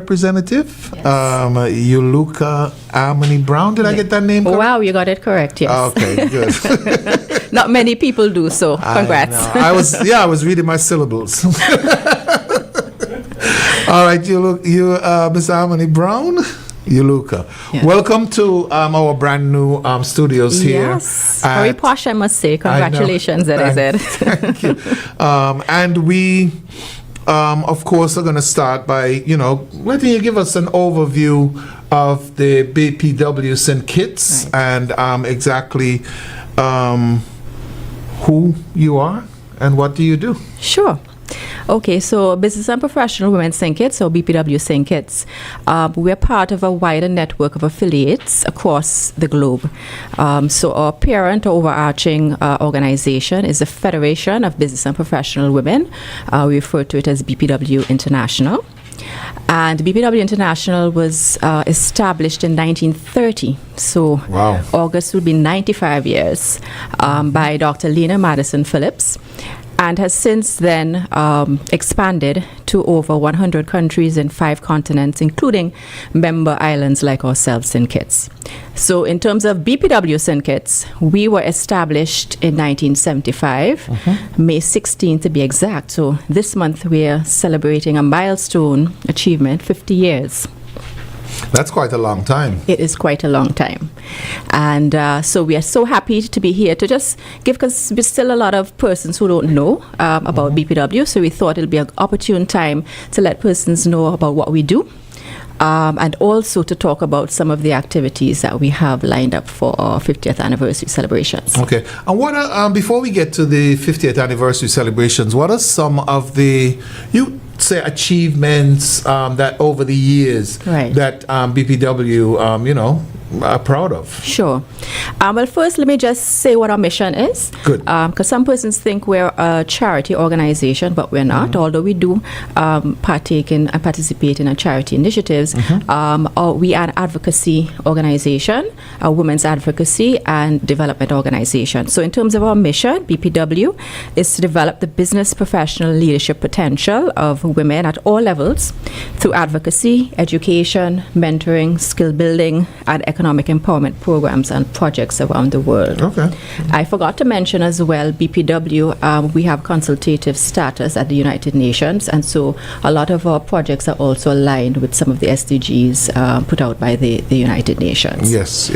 Representative, Yuluka Harmony Brown. Did I get that name correct? Wow, you got it correct, yes. Okay, good. Not many people do, so congrats. I was reading my syllables. All right, Miss Harmony Brown, Yuluka. Yeah. Welcome to our brand new studios here. Yes, very posh, I must say. Congratulations, ZIZ. Thank you. And we... of course, we're going to start by, letting you give us an overview of the BPW St. Kitts and exactly who you are and what do you do? Sure. Okay, so Business and Professional Women St. Kitts, or BPW St. Kitts, we're part of a wider network of affiliates across the globe. So our parent or overarching organization is the Federation of Business and Professional Women. We refer to it as BPW International. And BPW International was established in 1930. So wow. August will be 95 years by Dr. Lena Madison Phillips, and has since then expanded to over 100 countries in 5 continents, including member islands like ourselves, St. Kitts. So in terms of BPW St. Kitts, we were established in 1975, May 16th to be exact. So this month we're celebrating a milestone achievement, 50 years. That's quite a long time. It is quite a long time. And so we are so happy to be here to just give, because there's still a lot of persons who don't know about BPW. So we thought it'll be an opportune time to let persons know about what we do. And also to talk about some of the activities that we have lined up for our 50th anniversary celebrations. Okay. And what are, before we get to the 50th anniversary celebrations, what are some of the, achievements that over the years that BPW, are proud of? Sure. Well, first, let me just say what our mission is. Good. Because some persons think we're a charity organization, but we're not, although we do partake in and participate in charity initiatives. We are an advocacy organization, a women's advocacy and development organization. So in terms of our mission, BPW is to develop the business professional leadership potential of women at all levels through advocacy, education, mentoring, skill building, and economic empowerment programs and projects around the world. Okay. I forgot to mention as well, BPW, we have consultative status at the United Nations, and so a lot of our projects are also aligned with some of the SDGs put out by the United Nations. Yes.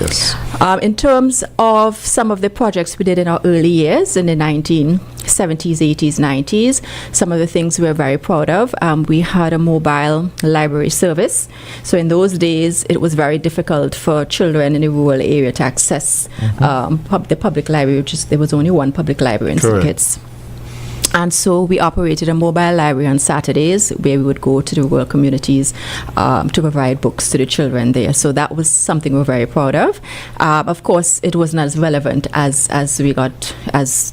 In terms of some of the projects we did in our early years, in the 1970s, 80s, 90s, some of the things we're very proud of, we had a mobile library service. So in those days, it was very difficult for children in the rural area to access the public library, there was only one public library in St. Kitts. And so we operated a mobile library on Saturdays where we would go to the rural communities to provide books to the children there. So that was something we're very proud of. Of course, it wasn't as relevant as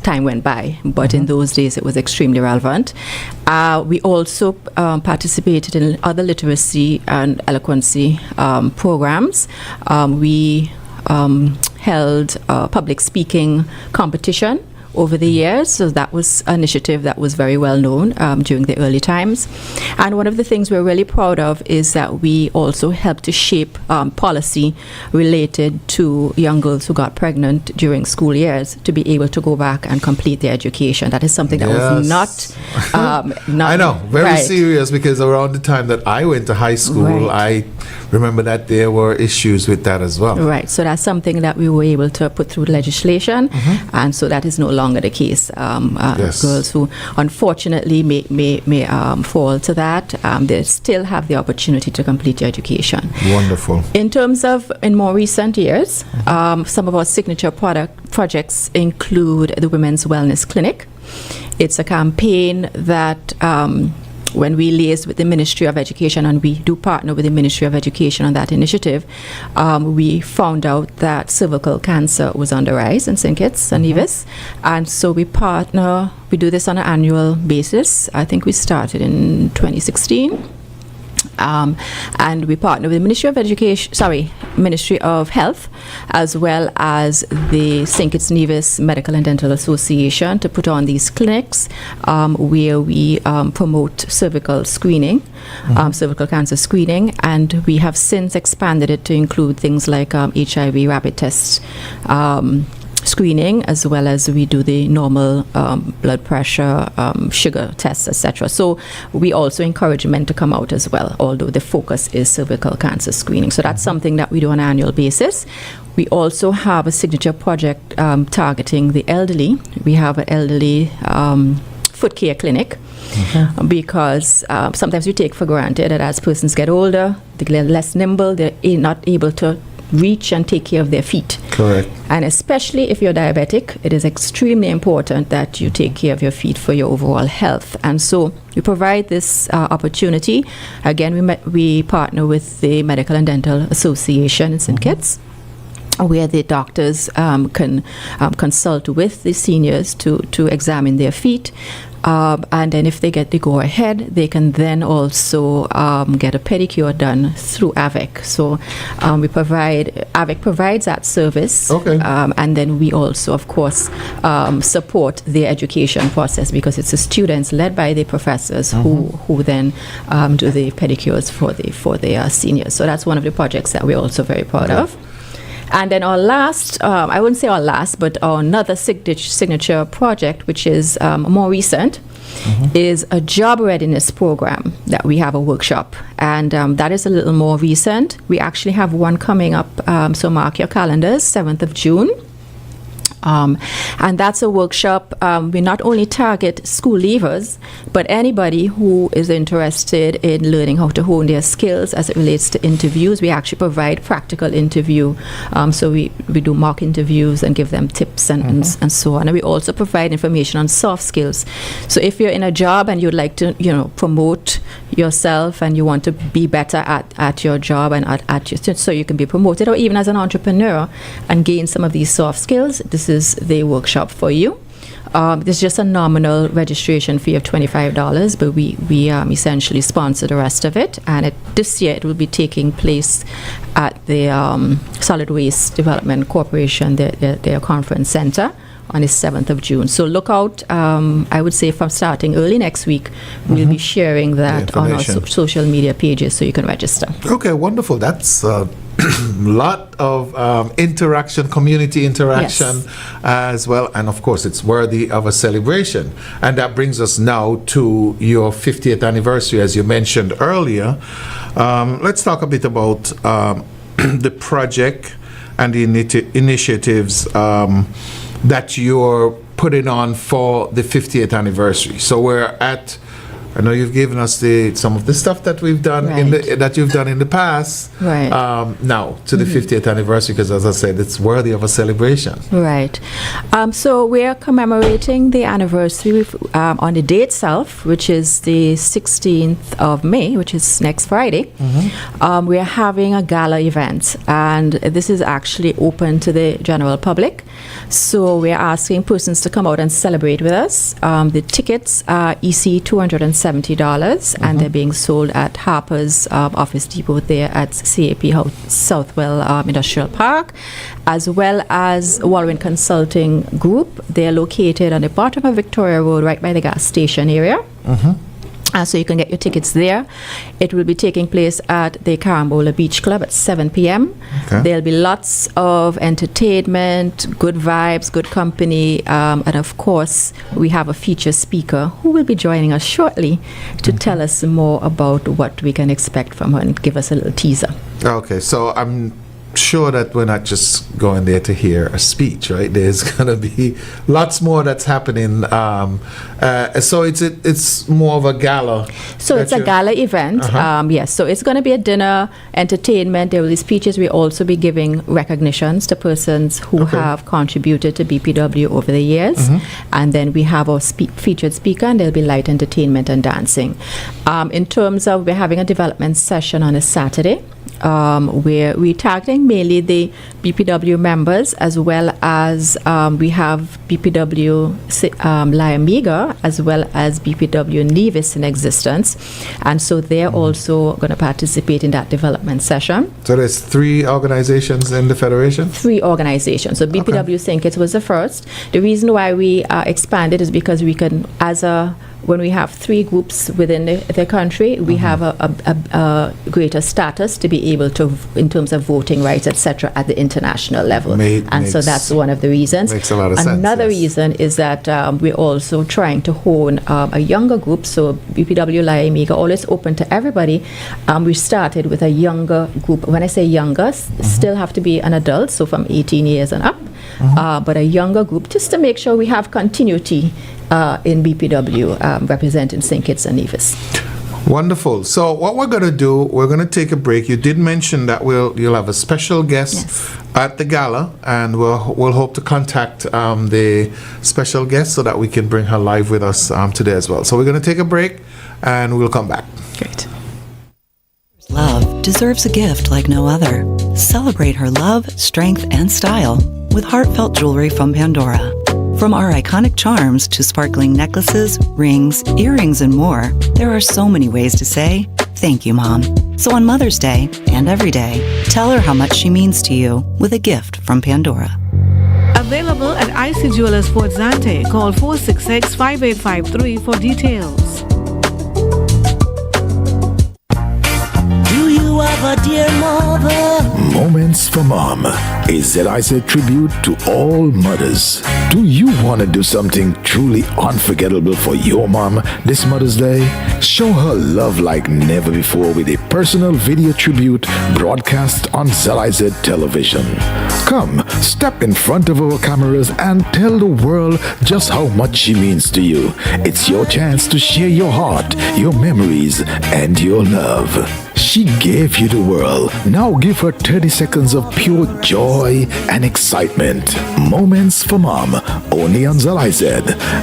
time went by, but in those days it was extremely relevant. We also participated in other literacy and eloquency programs. We held a public speaking competition over the years, so that was an initiative that was very well known during the early times. And one of the things we're really proud of is that we also helped to shape policy related to young girls who got pregnant during school years to be able to go back and complete their education. That is something that was not I know, very serious, because around the time that I went to high school, I remember that there were issues with that as well. Right, so that's something that we were able to put through legislation, and so that is no longer the case. Girls who unfortunately may fall to that, they still have the opportunity to complete their education. Wonderful. In terms of, in more recent years, some of our signature projects include the Women's Wellness Clinic. It's a campaign that when we liaised with the Ministry of Education, and we do partner with the Ministry of Education on that initiative, we found out that cervical cancer was on the rise in St. Kitts and Nevis, and so we do this on an annual basis. I think we started in 2016. And we partner with the Ministry of Health, as well as the St. Kitts Nevis Medical and Dental Association, to put on these clinics where we promote cervical screening, cervical cancer screening, and we have since expanded it to include things like HIV rapid tests, screening, as well as we do the normal blood pressure, sugar tests, etc. So we also encourage men to come out as well, although the focus is cervical cancer screening. So that's something that we do on an annual basis. We also have a signature project targeting the elderly. We have an elderly foot care clinic. Because sometimes we take for granted that as persons get older, they get less nimble, they're not able to reach and take care of their feet. Correct. And especially if you're diabetic, it is extremely important that you take care of your feet for your overall health. And so we provide this opportunity. Again, we partner with the Medical and Dental Association in St. Kitts, where the doctors can consult with the seniors to examine their feet. And then if they get the go-ahead, they can then also get a pedicure done through AVIC. So AVIC provides that service. Okay. And then we also, of course, support the education process, because it's the students led by the professors who then do the pedicures for the seniors. So that's one of the projects that we're also very proud of. And then our last, I wouldn't say our last, but our another signature project, which is more recent, is a job readiness program that we have a workshop. And that is a little more recent. We actually have one coming up, so mark your calendars, 7th of June. And that's a workshop. We not only target school leavers, but anybody who is interested in learning how to hone their skills as it relates to interviews. We actually provide practical interview. So we do mock interviews and give them tips and so on. And we also provide information on soft skills. So if you're in a job and you'd like to, promote yourself and you want to be better at your job and at your, so you can be promoted, or even as an entrepreneur and gain some of these soft skills, this is the workshop for you. There's just a nominal registration fee of $25, but we essentially sponsor the rest of it. And this year it will be taking place at the Solid Waste Development Corporation, their conference center, on the 7th of June. So look out, I would say from starting early next week, we'll be sharing that on our social media pages so you can register. Okay, wonderful. That's a lot of interaction, community interaction as well. And of course, it's worthy of a celebration. And that brings us now to your 50th anniversary, as you mentioned earlier. Let's talk a bit about the project and the initiatives that you're putting on for the 50th anniversary. So we're at, I know you've given us some of the stuff that we've done that you've done in the past. Right. Now to the 50th anniversary, because as I said, it's worthy of a celebration. Right. So we're commemorating the anniversary on the day itself, which is the 16th of May, which is next Friday. We're having a gala event, and this is actually open to the general public. So we're asking persons to come out and celebrate with us. The tickets are EC $270, and they're being sold at Harper's Office Depot there at CAP House, Southwell Industrial Park, as well as Walwyn Consulting Group. They're located on the bottom of Victoria Road, right by the gas station area. So you can get your tickets there. It will be taking place at the Carambola Beach Club at 7 p.m. Okay. There'll be lots of entertainment, good vibes, good company, and of course, we have a feature speaker who will be joining us shortly to tell us more about what we can expect from her and give us a little teaser. Okay, so I'm sure that we're not just going there to hear a speech, right? There's going to be lots more that's happening. So it's more of a gala. So it's a gala event. Yes. So it's going to be a dinner, entertainment. There will be speeches. We'll also be giving recognitions to persons who have contributed to BPW over the years. And then we have our featured speaker, and there'll be light entertainment and dancing. In terms of, we're having a development session on a Saturday. where we're targeting mainly the BPW members, as well as we have BPW Lyamiga, as well as BPW Nevis in existence. And so they're also going to participate in that development session. So there's 3 organizations in the Federation? 3 organizations. So BPW St. Kitts was the first. The reason why we expanded is because we can, when we have 3 groups within the country, we have a greater status to be able to, in terms of voting rights, etc., at the international level. So that's one of the reasons. Makes a lot of sense. Another reason is that we're also trying to hone a younger group. So BPW Lyamiga, always open to everybody. We started with a younger group. When I say younger, still have to be an adult, so from 18 years and up, but a younger group, just to make sure we have continuity in BPW representing St. Kitts and Nevis. Wonderful. So what we're going to do, we're going to take a break. You did mention that you'll have a special guest at the gala, and we'll hope to contact the special guest so that we can bring her live with us today as well. So we're going to take a break, and we'll come back. Great. Love deserves a gift like no other. Celebrate her love, strength, and style with heartfelt jewelry from Pandora. From our iconic charms to sparkling necklaces, rings, earrings, and more, there are so many ways to say, thank you, Mom. So on Mother's Day and every day, tell her how much she means to you with a gift from Pandora. Available at IC Jewelers Fort Zante. Call 466-5853 for details. Do you have a dear mother? Moments for Mom, a ZIZ tribute to all mothers. Do you want to do something truly unforgettable for your mom this Mother's Day? Show her love like never before with a personal video tribute broadcast on ZIZ television. Come, step in front of our cameras and tell the world just how much she means to you. It's your chance to share your heart, your memories, and your love. She gave you the world. Now give her 30 seconds of pure joy and excitement. Moments for Mom, only on ZIZ.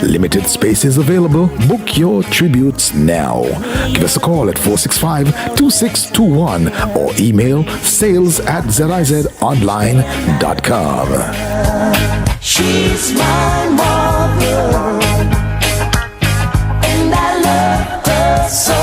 Limited spaces available. Book your tributes now. Give us a call at 465-2621 or email sales@zizonline.com. She's my mother, and I love her so.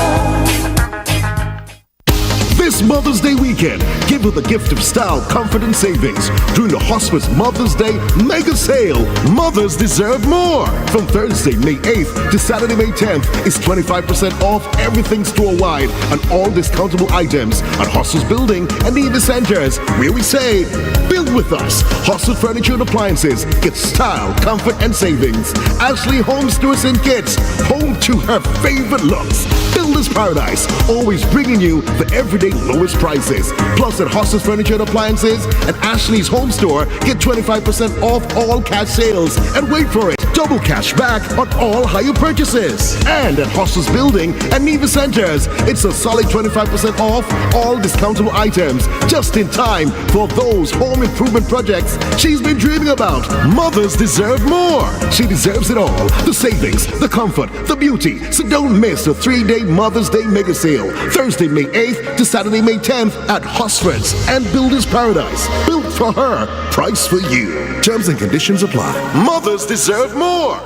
This Mother's Day weekend, give her the gift of style, comfort, and savings during the Hospice Mother's Day Mega Sale. Mothers deserve more. From Thursday, May 8th to Saturday, May 10th is 25% off everything store-wide on all discountable items at Hospice Building and Nevis Centers, where we say, build with us. Hospice Furniture and Appliances. Get style, comfort, and savings. Ashley Home Stores and Kits, home to her favorite looks. Builder's Paradise, always bringing you the everyday lowest prices. Plus at Hospice Furniture and Appliances and Ashley's Home Store, get 25% off all cash sales. And wait for it, double cash back on all higher purchases. And at Hospice Building and Nevis Centers, it's a solid 25% off all discountable items, just in time for those home improvement projects she's been dreaming about. Mothers deserve more. She deserves it all. The savings, the comfort, the beauty. So don't miss the 3-day Mother's Day Mega Sale. Thursday, May 8th to Saturday, May 10th at Hosford's and Builder's Paradise. Built for her, price for you. Terms and conditions apply. Mothers deserve more.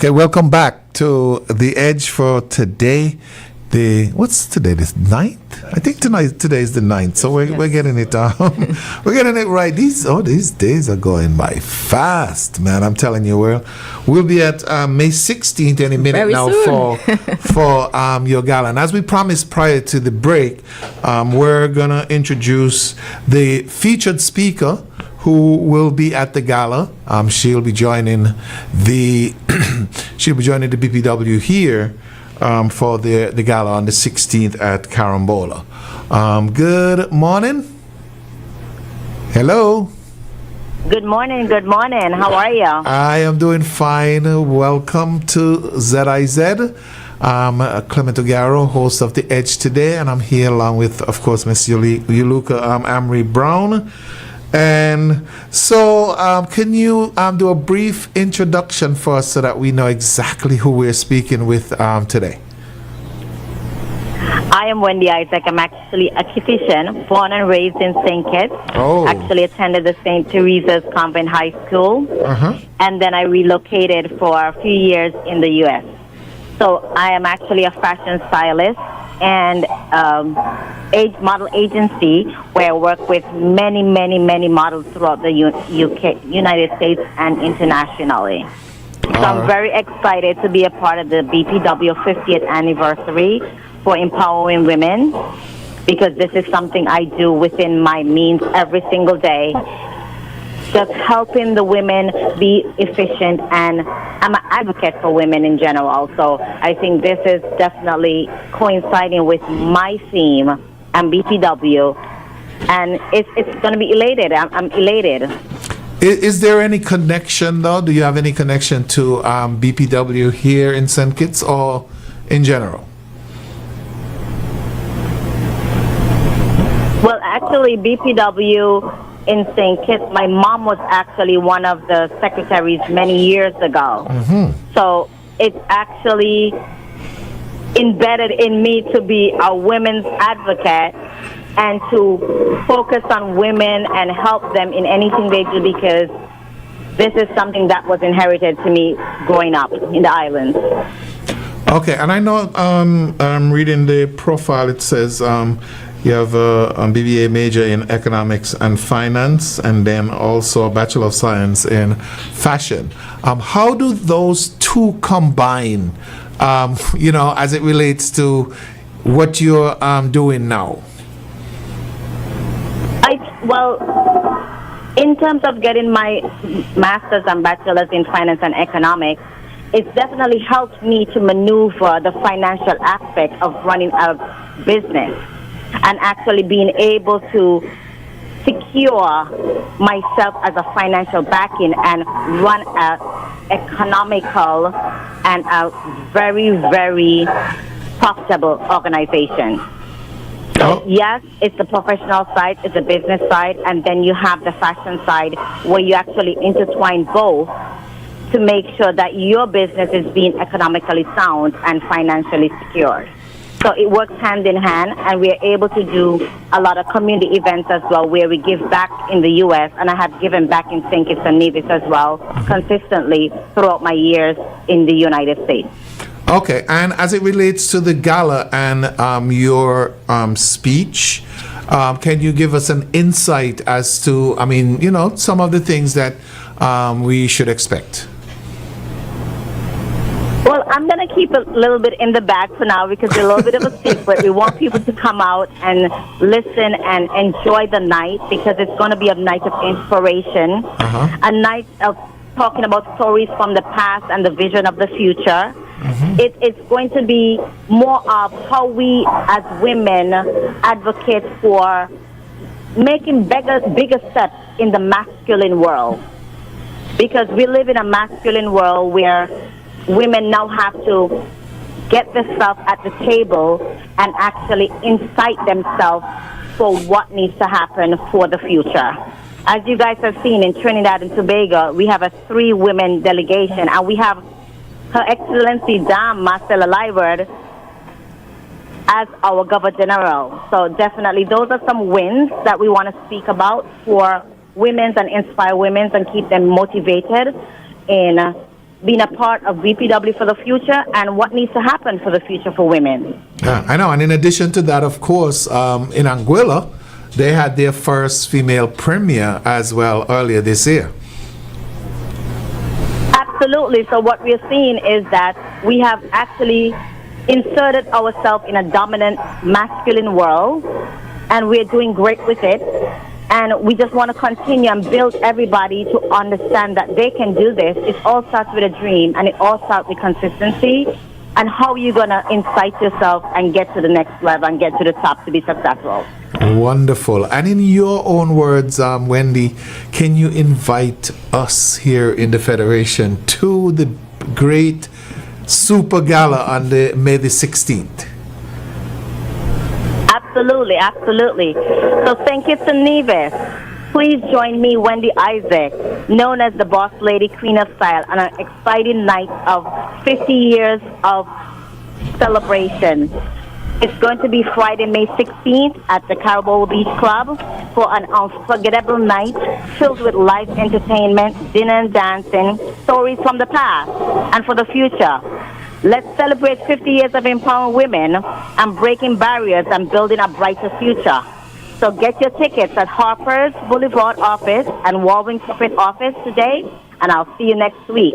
Okay, welcome back to The Edge for today. What's today? The 9th? I think today is the 9th. So we're getting it we're getting it right. These days are going by fast, man. I'm telling you, we'll be at May 16th any minute Very now soon. for your gala. And as we promised prior to the break, we're gonna introduce the featured speaker who will be at the gala. She'll be joining the BPW here for the gala on the 16th at Carambola. Good morning. Hello. Good morning. How are you? I am doing fine. Welcome to ZIZ. I'm Clement, host of The Edge today, and I'm here along with, of course, Miss Yuluka Amory Brown. And so, can you do a brief introduction for us so that we know exactly who we're speaking with today? I am Wendy Isaac. I'm actually a Kittian, born and raised in St. Kitts. Oh. Actually attended the St. Teresa's Convent High School. And then I relocated for a few years in the U.S. So I am actually a fashion stylist and model agency where I work with many models throughout the United States and internationally. So I'm very excited to be a part of the BPW 50th anniversary for empowering women, because this is something I do within my means every single day, just helping the women be efficient, and I'm an advocate for women in general. So I think this is definitely coinciding with my theme and BPW, and it's going to be elated. I'm elated. Is there any connection, though? Do you have any connection to BPW here in St. Kitts or in general? Well, actually, BPW in St. Kitts, my mom was actually one of the secretaries many years ago. So it's actually embedded in me to be a women's advocate and to focus on women and help them in anything they do, because this is something that was inherited to me growing up in the islands. Okay, and I know I'm reading the profile. It says you have a BBA major in economics and finance, and then also a Bachelor of Science in fashion. How do those two combine, as it relates to what you're doing now? Well, in terms of getting my master's and bachelor's in finance and economics, it's definitely helped me to maneuver the financial aspect of running a business and actually being able to secure myself as a financial backing and run a economical and a very, very profitable organization. So yes, it's the professional side, it's the business side, and then you have the fashion side where you actually intertwine both to make sure that your business is being economically sound and financially secured. So it works hand in hand, and we are able to do a lot of community events as well, where we give back in the U.S., and I have given back in St. Kitts and Nevis as well, consistently throughout my years in the United States. Okay, and as it relates to the gala and your speech, can you give us an insight as to, some of the things that we should expect? Well, I'm going to keep a little bit in the bag for now because it's a little bit of a secret. We want people to come out and listen and enjoy the night, because it's going to be a night of inspiration, a night of talking about stories from the past and the vision of the future. It's going to be more of how we as women advocate for making bigger steps in the masculine world, because we live in a masculine world where women now have to get themselves at the table and actually incite themselves for what needs to happen for the future. As you guys have seen in Trinidad and Tobago, we have a 3-women delegation, and we have Her Excellency Dame Marcella Liward as our Governor General. So definitely those are some wins that we want to speak about for women and inspire women and keep them motivated in being a part of BPW for the future and what needs to happen for the future for women. Yeah, I know. And in addition to that, of course, in Anguilla, they had their first female premier as well earlier this year. Absolutely. So what we're seeing is that we have actually inserted ourselves in a dominant masculine world, and we're doing great with it. And we just want to continue and build everybody to understand that they can do this. It all starts with a dream, and it all starts with consistency and how you're going to incite yourself and get to the next level and get to the top to be successful. Wonderful. And in your own words, Wendy, can you invite us here in the Federation to the great Super Gala on May the 16th? Absolutely, absolutely. So thank you to Nevis. Please join me, Wendy Isaac, known as the Boss Lady Queen of Style, on an exciting night of 50 years of celebration. It's going to be Friday, May 16th at the Carabao Beach Club for an unforgettable night filled with live entertainment, dinner and dancing, stories from the past and for the future. Let's celebrate 50 years of empowering women and breaking barriers and building a brighter future. So get your tickets at Harper's Boulevard office and Walwyn corporate office today, and I'll see you next week.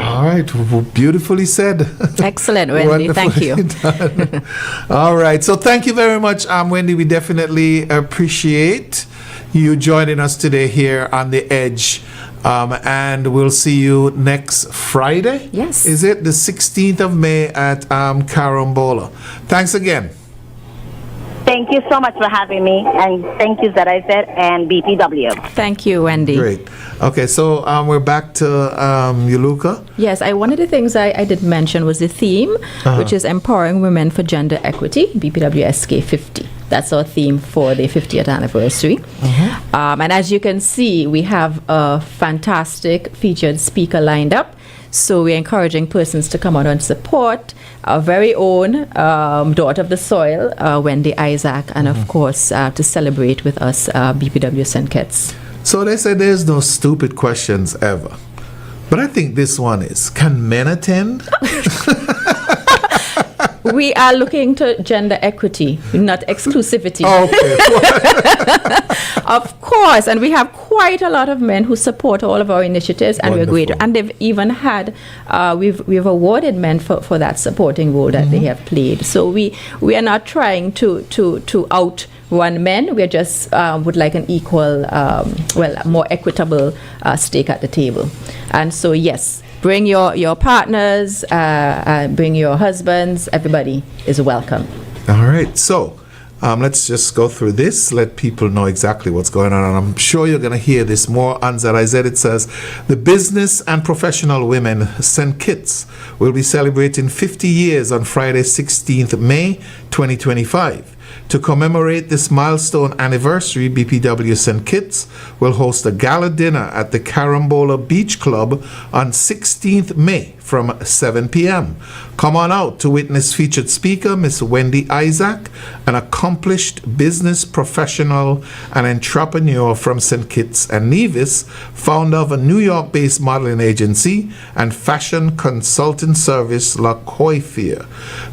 All right, beautifully said. Excellent, Wendy. Thank you. Done. All right, so thank you very much, Wendy. We definitely appreciate you joining us today here on The Edge. And we'll see you next Friday. Yes. Is it the 16th of May at Carambola? Thanks again. Thank you so much for having me, and thank you, ZIZ and BPW. Thank you, Wendy. Great. Okay, so we're back to Yuluka. Yes, one of the things I did mention was the theme, which is Empowering Women for Gender Equity, BPWSK 50. That's our theme for the 50th anniversary. And as you can see, we have a fantastic featured speaker lined up. So we're encouraging persons to come out and support our very own daughter of the soil, Wendy Isaac, and of course to celebrate with us BPW St. Kitts. So they say there's no stupid questions ever. But I think this one is, can men attend? We are looking to gender equity, not exclusivity. Okay. Of course, and we have quite a lot of men who support all of our initiatives, and we're great. And they've even had, we've awarded men for that supporting role that they have played. So we are not trying to outrun men. We just would like an equal, more equitable stake at the table. And so yes. Bring your partners, bring your husbands, everybody is welcome. All right, so let's just go through this, let people know exactly what's going on. And I'm sure you're going to hear this more on ZIZ. It says, the business and professional women St. Kitts will be celebrating 50 years on Friday, 16th May 2025. To commemorate this milestone anniversary, BPW St. Kitts will host a gala dinner at the Carambola Beach Club on 16th May from 7 p.m. Come on out to witness featured speaker Miss Wendy Isaac, an accomplished business professional and entrepreneur from St. Kitts and Nevis, founder of a New York-based modeling agency and fashion consulting service La Coiffure.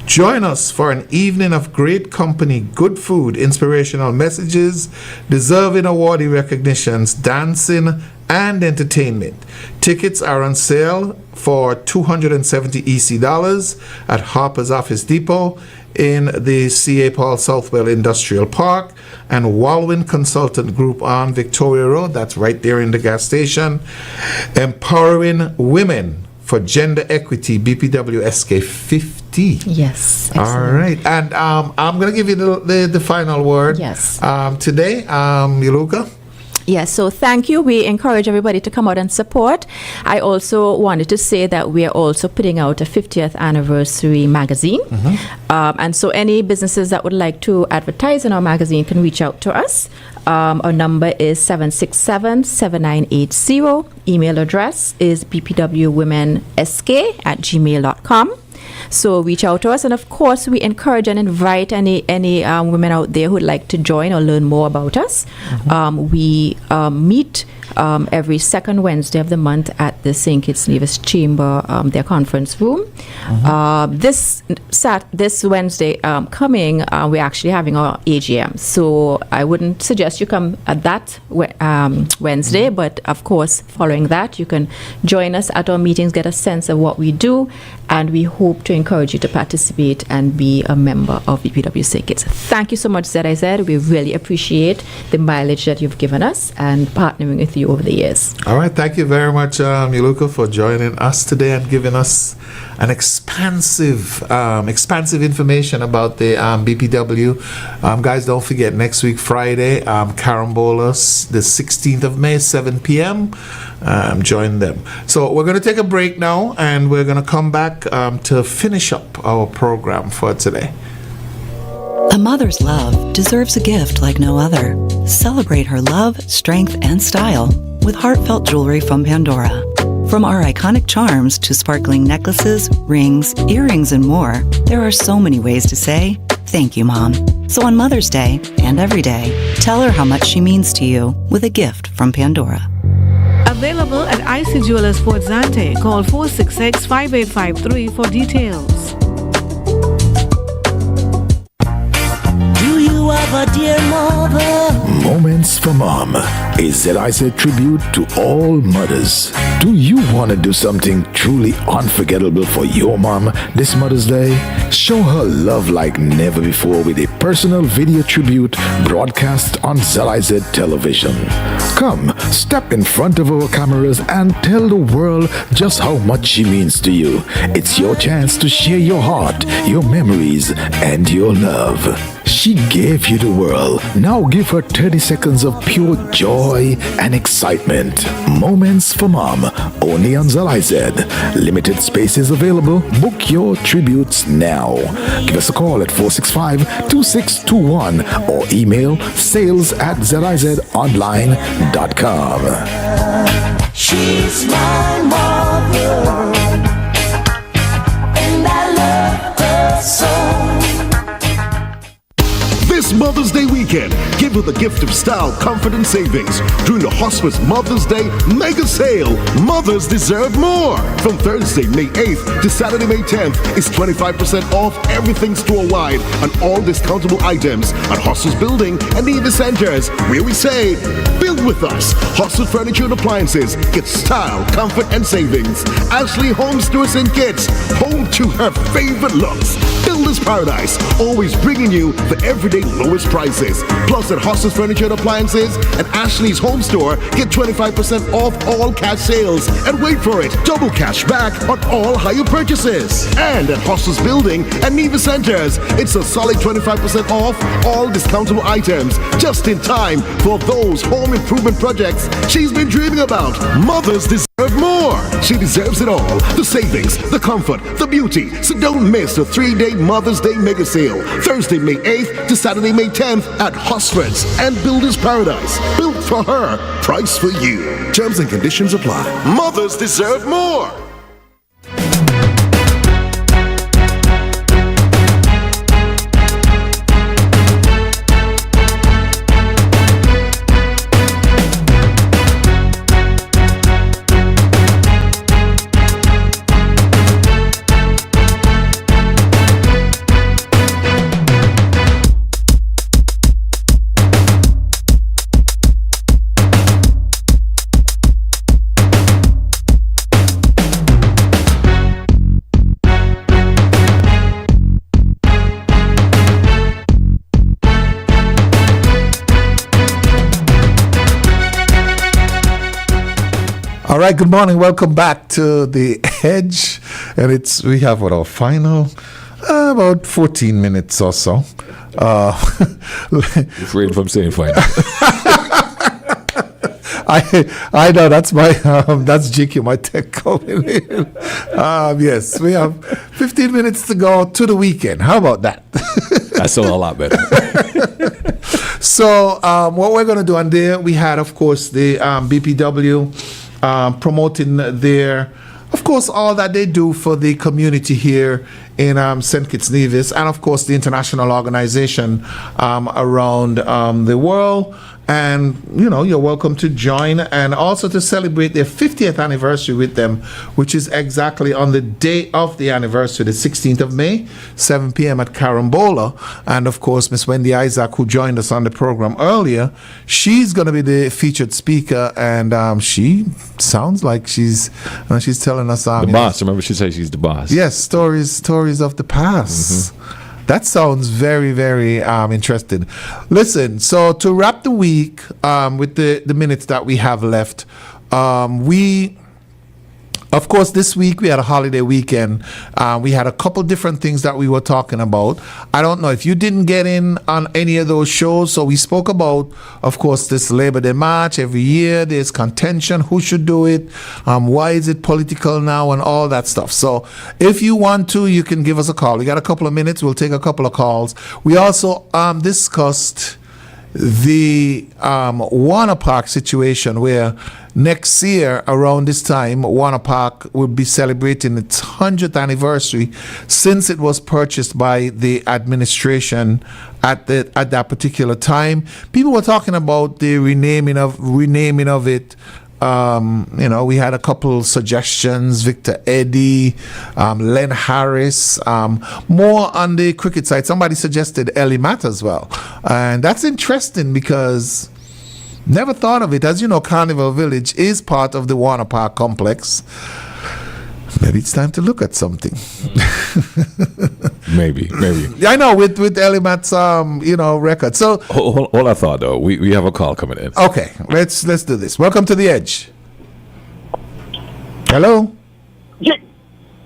Join us for an evening of great company, good food, inspirational messages, deserving awardee recognitions, dancing, and entertainment. Tickets are on sale for $270 EC at Harper's Office Depot in the C.A. Paul Southwell Industrial Park and Walwyn Consultant Group on Victoria Road. That's right there in the gas station. Empowering Women for Gender Equity, BPW SK 50. Yes. Excellent. All right. And I'm going to give you the final word. Yes. Today, Yuluka. Yes, so thank you. We encourage everybody to come out and support. I also wanted to say that we are also putting out a 50th anniversary magazine. And so any businesses that would like to advertise in our magazine can reach out to us. Our number is 767-7980. Email address is bpwwomensk@gmail.com. So reach out to us, and of course we encourage and invite any women out there who'd like to join or learn more about us. We meet every second Wednesday of the month at the St. Kitts Nevis Chamber, their conference room. This Wednesday coming, we're actually having our AGM. So I wouldn't suggest you come at that Wednesday, but of course, following that, you can join us at our meetings, get a sense of what we do, and we hope to encourage you to participate and be a member of BPW St. Kitts. Thank you so much, ZIZ. We really appreciate the mileage that you've given us and partnering with you over the years. All right, thank you very much, Yuluka, for joining us today and giving us an expansive information about the BPW. Guys, don't forget, next week, Friday, Carambolas, the 16th of May, 7 p.m. Join them. So we're going to take a break now, and we're going to come back to finish up our program for today. A mother's love deserves a gift like no other. Celebrate her love, strength, and style with heartfelt jewelry from Pandora. From our iconic charms to sparkling necklaces, rings, earrings, and more, there are so many ways to say, thank you, Mom. So on Mother's Day and every day, tell her how much she means to you with a gift from Pandora. Available at IC Jewelers Fort Zante. Call 466-5853 for details. Do you have a dear mother? Moments for Mom, a ZIZ tribute to all mothers. Do you want to do something truly unforgettable for your mom this Mother's Day? Show her love like never before with a personal video tribute broadcast on ZIZ television. Come, step in front of our cameras and tell the world just how much she means to you. It's your chance to share your heart, your memories, and your love. She gave you the world. Now give her 30 seconds of pure joy and excitement. Moments for Mom, only on ZIZ. Limited spaces available. Book your tributes now. Give us a call at 465-2621 or email sales@zizonline.com. She's my mother, and I love her so. This Mother's Day weekend, give her the gift of style, comfort, and savings during the Hospice Mother's Day mega sale. Mothers deserve more. From Thursday, May 8th to Saturday, May 10th is 25% off everything store-wide on all discountable items at Hospice Building and Nevis Centers, where we say, build with us. Hospice Furniture and Appliances, get style, comfort, and savings. Ashley Home Stores and Kits, home to her favorite looks. Builder's Paradise, always bringing you the everyday lowest prices. Plus at Hospice Furniture and Appliances and Ashley's Home Store, get 25% off all cash sales. And wait for it, double cash back on all higher purchases. And at Hospice Building and Nevis Centers, it's a solid 25% off all discountable items, just in time for those home improvement projects she's been dreaming about. Mothers deserve more. She deserves it all. The savings, the comfort, the beauty. So don't miss the 3-day Mother's Day mega sale. Thursday, May 8th to Saturday, May 10th at Hosford's and Builder's Paradise. Built for her, price for you. Terms and conditions apply. Mothers deserve more. All right, good morning. Welcome back to The Edge. And we have our final about 14 minutes or so. Refrain from saying final. I know that's that's GQ, my tech coming in. Yes, we have 15 minutes to go to the weekend. How about that? That's a lot better. So what we're going to do, and there we had, of course, the BPW promoting their, of course, all that they do for the community here in St. Kitts Nevis, and of course the international organization around the world. and you're welcome to join, and also to celebrate their 50th anniversary with them, which is exactly on the day of the anniversary, the 16th of May, 7 p.m. at Carambola. And of course, Miss Wendy Isaac, who joined us on the program earlier, she's going to be the featured speaker, and she sounds like she's telling us the boss. Remember, she said she's the boss. Yes, stories of the past. That sounds very, very interesting. Listen, so to wrap the week with the minutes that we have left, of course, this week we had a holiday weekend. We had a couple different things that we were talking about. I don't know if you didn't get in on any of those shows. So we spoke about, of course, this Labor Day March. Every year there's contention. Who should do it? Why is it political now? And all that stuff. So if you want to, you can give us a call. We got a couple of minutes. We'll take a couple of calls. We also discussed the Warner Park situation, where next year around this time Warner Park will be celebrating its 100th anniversary since it was purchased by the administration at that particular time. People were talking about the renaming of it. We had a couple suggestions, Victor Eddy, Len Harris, more on the cricket side. Somebody suggested Ellie Matt as well. And that's interesting because never thought of it. As you know, Carnival Village is part of the Warner Park complex. Maybe it's time to look at something. Maybe. I know, with Ellie Matt's, record. So hold our thought, though. We have a call coming in. Okay, let's do this. Welcome to The Edge. Hello? Good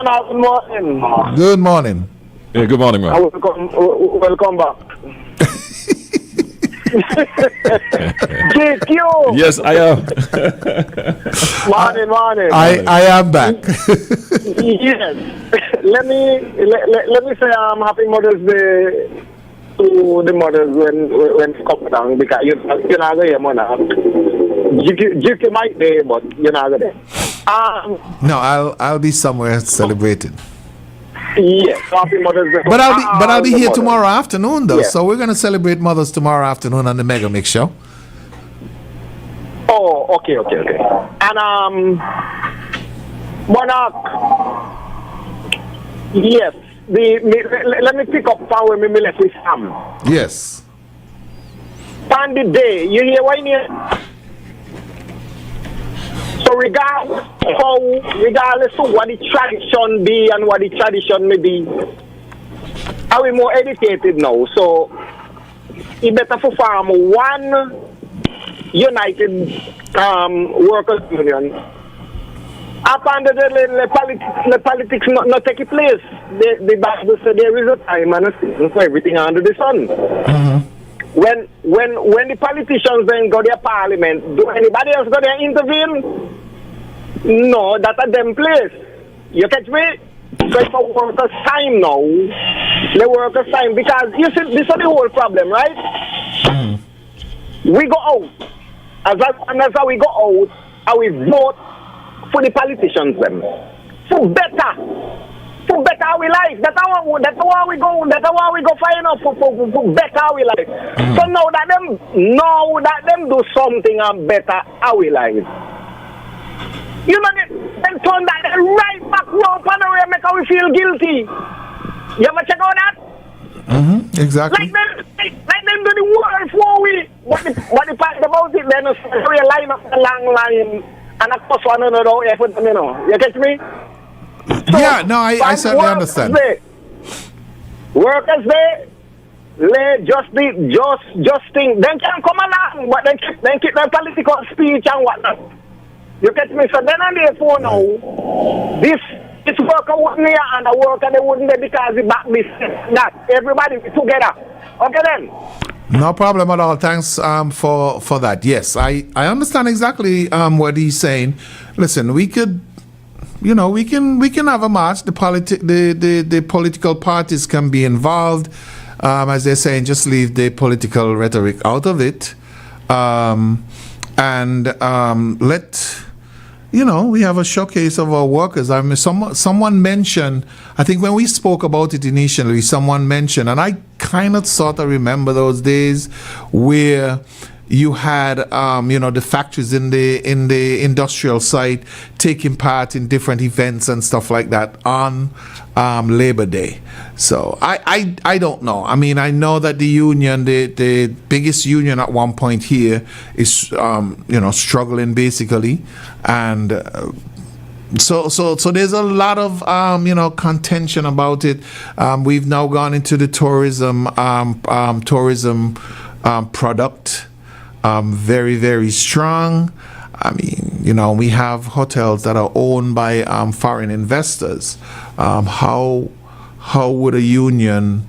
morning. Good morning. Yeah, good morning, man. Welcome back. GQ. Yes, I am. Morning. I am back. Yes. Let me say happy Mother's Day to the mothers when it comes down, because you're not going to hear Monarch. GQ might be, but you're not going to. No, I'll be somewhere celebrating. Yes, happy Mother's Day. But I'll be here tomorrow afternoon, though. Yeah. So we're going to celebrate mothers tomorrow afternoon on the Mega Mix show. Oh, okay. And Monarch. Yes. Let me pick up from where me left with Sam. Yes. On the day, you hear what I mean? So regardless of what the tradition be and what the tradition may be, are we more educated now? So it better for farm one united workers union. Upon the politics not take place. The Bible said there is a time and a season for everything under the sun. Mm-hmm. When the politicians then go their parliament, do anybody else go there intervene? No, that's a them place. You catch me? So it's a workers' time now. The workers' time, because you see, this is the whole problem, right? Mm. We go out. As we go out, and we vote for the politicians them. For better our life. That's how we go find out for better our life. Mm. So now that them do something and better our life. You know, them turn that right back round and make we feel guilty. You ever check out that? Mm-hmm, exactly. Like them do the work for we. What the part about it, then we line up a long line and of course one another effort, you know. You catch me? So, yeah, no, I certainly understand. Workers there, just think. Then can come along, but then keep their political speech and whatnot. You get me? So then on the phone now, this worker wouldn't hear and the worker they wouldn't be because they back this, that. Everybody together. Okay then? No problem at all. Thanks for that. Yes, I understand exactly what he's saying. Listen, we could, we can have a march. The political parties can be involved. As they're saying, just leave the political rhetoric out of it. We have a showcase of our workers. I mean, someone mentioned, I think when we spoke about it initially, someone mentioned, and I kind of sort of remember those days where you had the factories in the industrial site taking part in different events and stuff like that on Labor Day. So I don't know. I mean, I know that the union, the biggest union at one point here is struggling basically, and so there's a lot of contention about it. We've now gone into the tourism product. Very, very strong. I mean, we have hotels that are owned by foreign investors. How would a union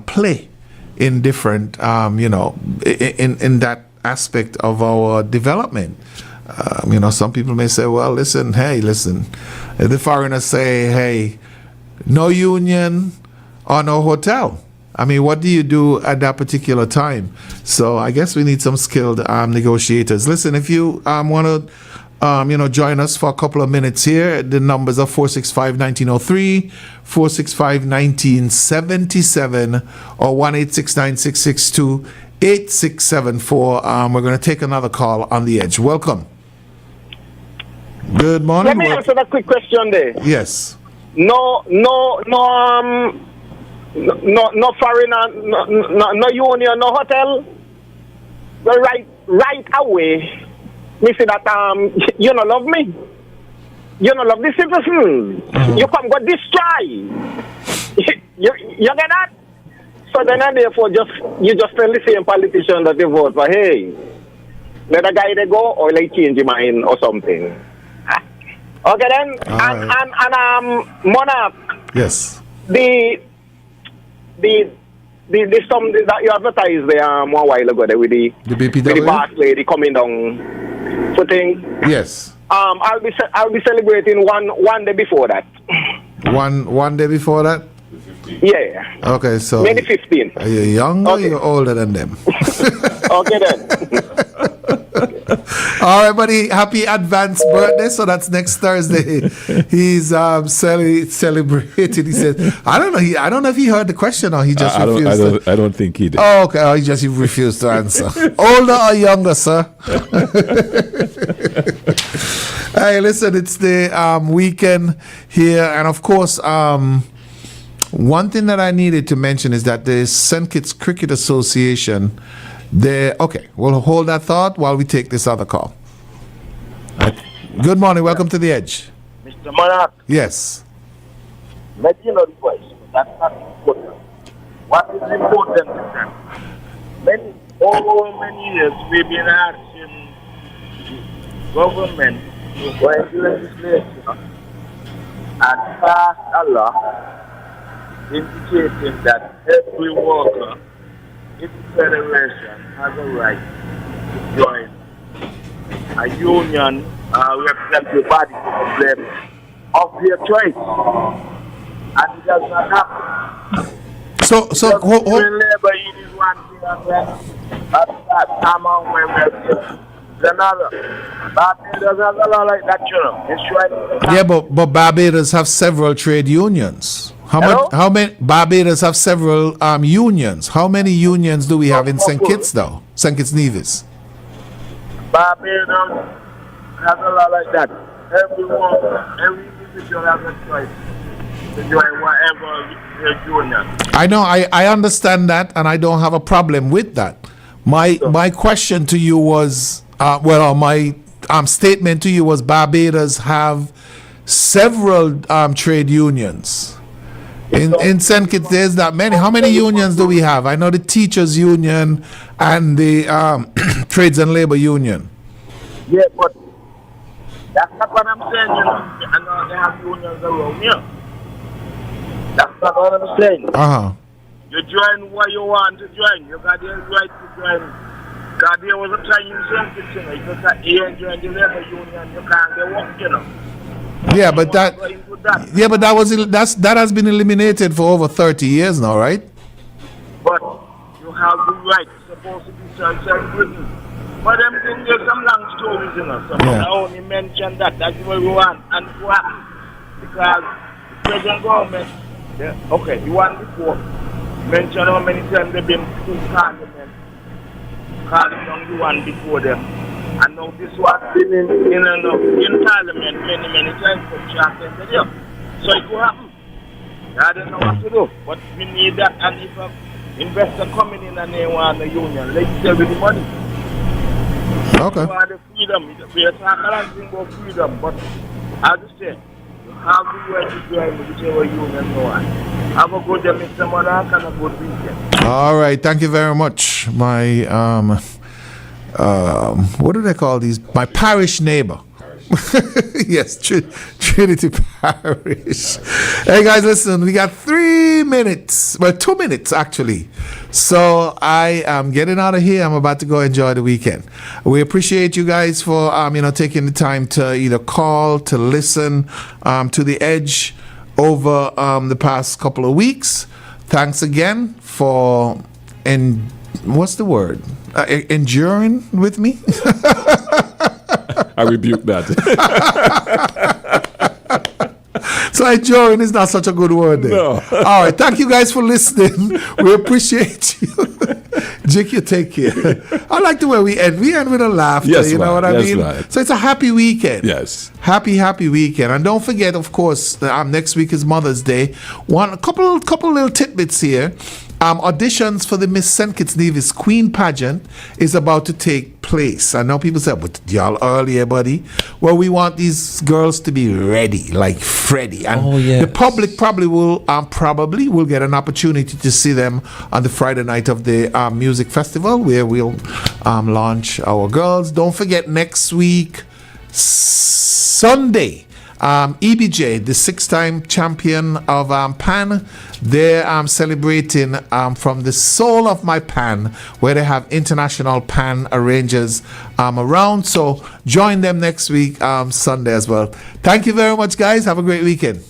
play in different, in that aspect of our development? Some people may say, well, listen, if the foreigners say, hey, no union or no hotel. I mean, what do you do at that particular time? So I guess we need some skilled negotiators. Listen, if you want to, join us for a couple of minutes here, the numbers are 465-1903, 465-1977, or 1-869-662-8674. We're going to take another call on the edge. Welcome. Good morning. Let me answer that quick question there. Yes. No foreigner, no union, no hotel. Well, right away, me say that you don't love me. You don't love the citizens. You come go destroy. you get that? So then therefore you just tell the same politician that they vote for, hey, let the guy they go or like change your mind or something. Okay then, and Monarch. Yes. The sum that you advertised there one while ago there with the BPW, the boss lady coming down for things. Yes. I'll be celebrating one day before that. One day before that. Yeah. Okay, so maybe 15. Are you younger or you're older than them? Okay then. All right, buddy. Happy advanced birthday. So that's next Thursday. He's celebrating. He said, I don't know if he heard the question or he just refused. I don't think he did. Oh, okay. Oh, he refused to answer. Older or younger, sir? Hey, listen, it's the weekend here, and of course, one thing that I needed to mention is that the St. Kitts Cricket Association. Okay, we'll hold that thought while we take this other call. Good morning, welcome to the Edge. Mr. Monarch. Yes. Let you know the question. That's not important. What is important is that over many years we've been asking government to go into legislation and pass a law indicating that every worker in the federation has a right to join a union representative body of their choice, and it does not happen. So labor is one thing, and that among women is another. Barbados has a law like that, you know. It's right. Yeah, but Barbados have several trade unions. How many? Barbados have several unions. How many unions do we have in St. Kitts, though? St. Kitts Nevis. Barbados has a law like that. Every individual has a choice to join whatever union. I know. I understand that, and I don't have a problem with that. My question to you was, my statement to you was, Barbados have several trade unions. In St. Kitts, there's that many. How many unions do we have? I know the teachers' union and the trades and labor union. Yeah, but that's not what I'm saying. You know, I know they have unions around here. That's not what I'm saying. You join what you want to join. You got the right to join. Because there was a time in St. Kitts, you know, you ain't join the labor union, you can't get work, you know. Yeah, but that has been eliminated for over 30 years now, right? But you have the right, supposed to be self-written. But them things, there's some long stories, you know. So I only mentioned that's what we want and what happened. Because the present government, you want before, mention how many times they've been through Parliament call them down the one before them. And now this one been in Parliament many times for Charles yeah. So it will happen. I don't know what to do. But we need that, and if an investor coming in and they want a union, let's sell with the money. Okay. We want the freedom. We are talking about freedom, but as I say, how do you want to join whichever union you want? Have a good day, Mr. Monarch, and a good weekend. All right, thank you very much. My what do they call these? My parish neighbor. Yes, Trinity Parish. Hey guys, listen, we got 3 minutes. Well, 2 minutes actually. So I am getting out of here. I'm about to go enjoy the weekend. We appreciate you guys for taking the time to either call, to listen to The Edge over the past couple of weeks. Thanks again for what's the word? Enduring with me. I rebuke that. So enduring is not such a good word then. No. All right, thank you guys for listening. We appreciate you. Jake, you take care. I like the way we end. We end with a laughter, Yes, you know what I yes, mean? right. So it's a happy weekend. Yes. Happy weekend. And don't forget, of course, next week is Mother's Day. A couple little tidbits here. Auditions for the Miss St. Kitts Nevis Queen Pageant is about to take place. I know people say, but y'all earlier, buddy. Well, we want these girls to be ready, like Freddie. And the public probably will get an opportunity to see them on the Friday night of the music festival, where we'll launch our girls. Don't forget, next week, Sunday, EBJ, the 6-time champion of Pan, they're celebrating from the soul of my Pan, where they have international Pan arrangers around. So join them next week, Sunday as well. Thank you very much, guys. Have a great weekend.